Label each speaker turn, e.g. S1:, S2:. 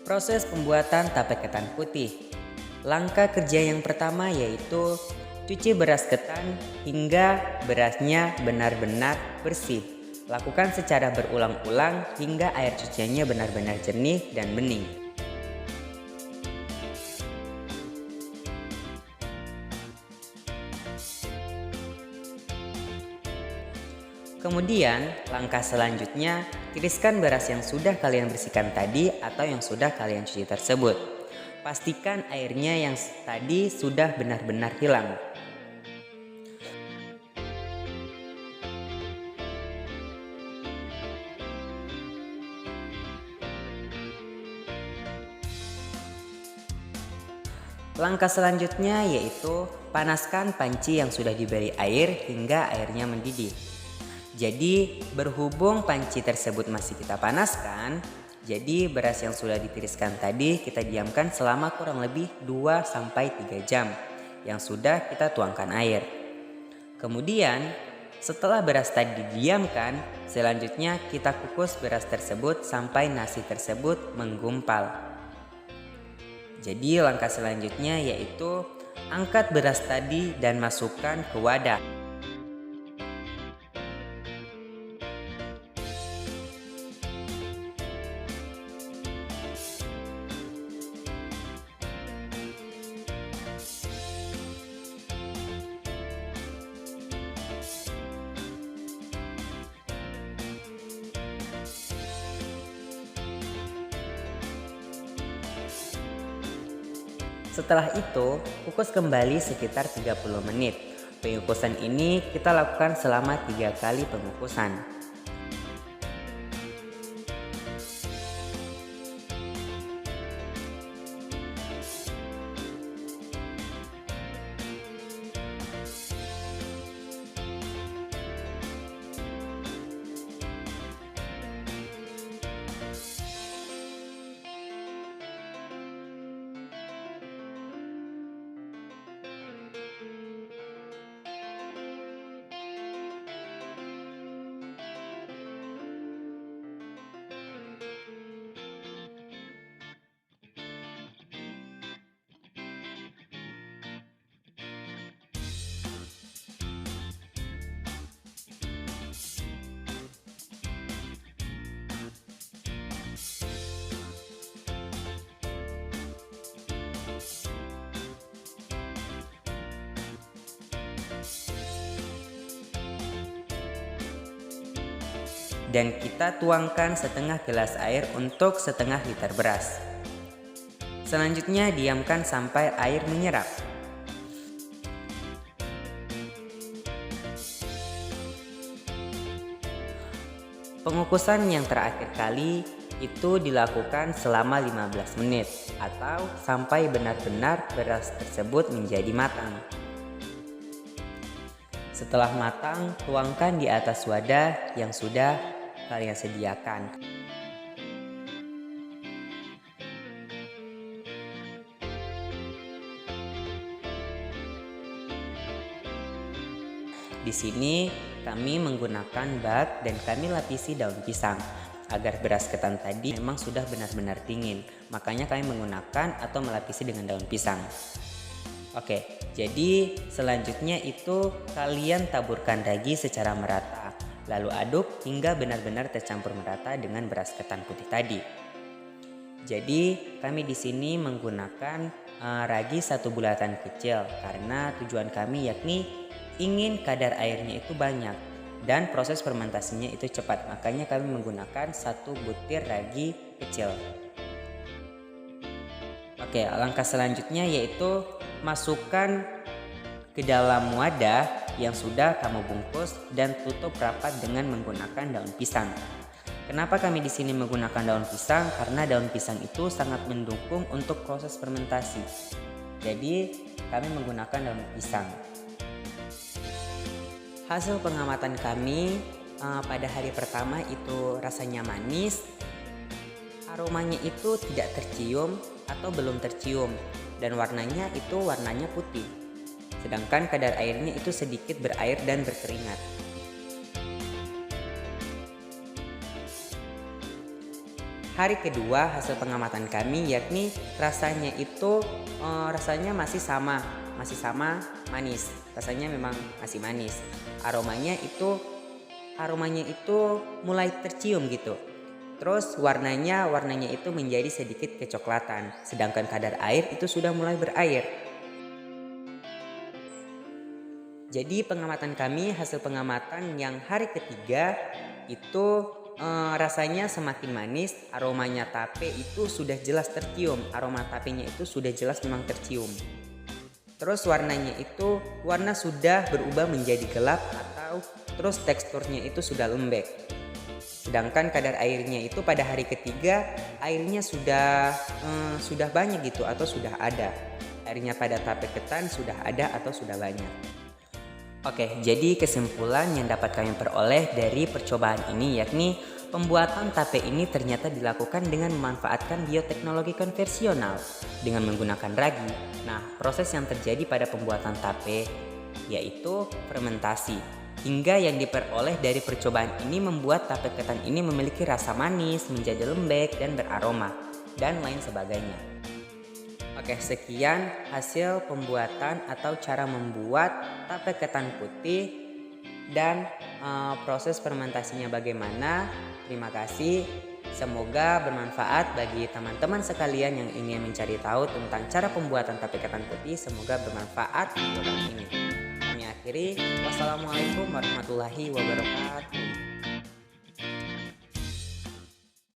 S1: Proses pembuatan tape ketan putih. Langkah kerja yang pertama yaitu cuci beras ketan hingga berasnya benar-benar bersih. Lakukan secara berulang-ulang hingga air cuciannya benar-benar jernih dan bening. Kemudian, langkah selanjutnya, tiriskan beras yang sudah kalian bersihkan tadi atau yang sudah kalian cuci tersebut. Pastikan airnya yang tadi sudah benar-benar hilang. Langkah selanjutnya yaitu panaskan panci yang sudah diberi air hingga airnya mendidih. Jadi berhubung panci tersebut masih kita panaskan, jadi beras yang sudah ditiriskan tadi kita diamkan selama kurang lebih 2-3 jam yang sudah kita tuangkan air. Kemudian setelah beras tadi didiamkan, selanjutnya kita kukus beras tersebut sampai nasi tersebut menggumpal. Jadi langkah selanjutnya yaitu angkat beras tadi dan masukkan ke wadah. Setelah itu, kukus kembali sekitar 30 menit. Pengukusan ini kita lakukan selama 3 kali pengukusan. Dan kita tuangkan setengah gelas air untuk setengah liter beras. Selanjutnya diamkan sampai air menyerap. Pengukusan yang terakhir kali itu dilakukan selama 15 menit atau sampai benar-benar beras tersebut menjadi matang. Setelah matang, tuangkan di atas wadah yang sudah kalian sediakan. Di sini kami menggunakan bak dan kami lapisi daun pisang agar beras ketan tadi memang sudah benar-benar dingin. Makanya kami menggunakan atau melapisi dengan daun pisang. Oke, jadi selanjutnya itu kalian taburkan ragi secara merata. Lalu aduk hingga benar-benar tercampur merata dengan beras ketan putih tadi. Jadi kami di sini menggunakan ragi satu bulatan kecil karena tujuan kami yakni ingin kadar airnya itu banyak dan proses fermentasinya itu cepat. Makanya kami menggunakan satu butir ragi kecil. Oke, langkah selanjutnya yaitu masukkan ke dalam wadah yang sudah kamu bungkus dan tutup rapat dengan menggunakan daun pisang. Kenapa kami di sini menggunakan daun pisang? Karena daun pisang itu sangat mendukung untuk proses fermentasi. Jadi kami menggunakan daun pisang. Hasil pengamatan kami pada hari pertama itu rasanya manis, aromanya itu tidak tercium atau belum tercium, dan warnanya itu warnanya putih. Sedangkan kadar airnya itu sedikit berair dan berkeringat. hari kedua hasil pengamatan kami yakni rasanya itu rasanya masih sama manis. Rasanya memang masih manis. Aromanya itu mulai tercium gitu. Terus warnanya itu menjadi sedikit kecoklatan, sedangkan kadar air itu sudah mulai berair. Jadi hasil pengamatan yang hari ketiga itu rasanya semakin manis, aromanya tape itu sudah jelas tercium, aroma tapenya itu sudah jelas memang tercium. Terus warna sudah berubah menjadi gelap atau terus teksturnya itu sudah lembek. Sedangkan kadar airnya itu pada hari ketiga airnya sudah banyak gitu atau sudah ada. Airnya pada tape ketan sudah ada atau sudah banyak. Oke, jadi kesimpulan yang dapat kami peroleh dari percobaan ini yakni pembuatan tape ini ternyata dilakukan dengan memanfaatkan bioteknologi konvensional dengan menggunakan ragi. Nah, proses yang terjadi pada pembuatan tape yaitu fermentasi. Hingga yang diperoleh dari percobaan ini membuat tape ketan ini memiliki rasa manis, menjadi lembek dan beraroma, dan lain sebagainya. Oke, sekian hasil pembuatan atau cara membuat tape ketan putih dan proses fermentasinya bagaimana. Terima kasih. Semoga bermanfaat bagi teman-teman sekalian yang ingin mencari tahu tentang cara pembuatan tape ketan putih. Semoga bermanfaat video ini. Kami akhiri. Wassalamualaikum warahmatullahi wabarakatuh.